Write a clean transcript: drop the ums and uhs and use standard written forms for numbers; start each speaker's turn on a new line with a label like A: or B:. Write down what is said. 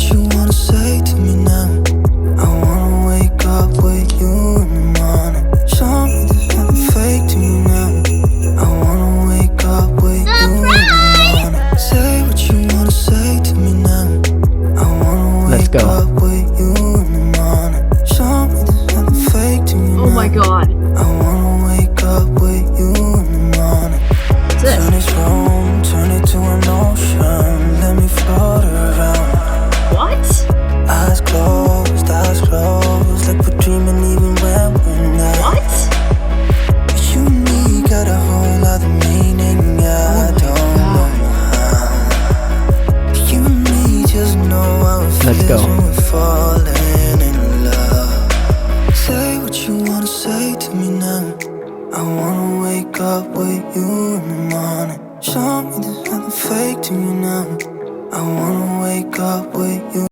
A: what you wanna say to me now. I wanna wake up with you in the morning. Show me there's nothing fake to you now. I wanna wake up with you in the morning. Say what you wanna say to me now. I wanna
B: Let's
A: wake
B: go.
A: up with you in the morning. Show me there's nothing fake to you now.
C: Oh my god.
A: I wanna wake up with you in the morning.
C: What's this?
A: Turn this room, turn it to an ocean. Let me float around.
C: What?
A: Eyes closed, like we're dreaming even when we're not.
C: What?
A: You and me got a whole other meaning, I don't know how. You and me just know how it
B: Let's
A: feels
B: go.
A: when we're falling in love. Say what you wanna say to me now. I wanna wake up with you in the morning. Show me there's nothing fake to you now. I wanna wake up with you.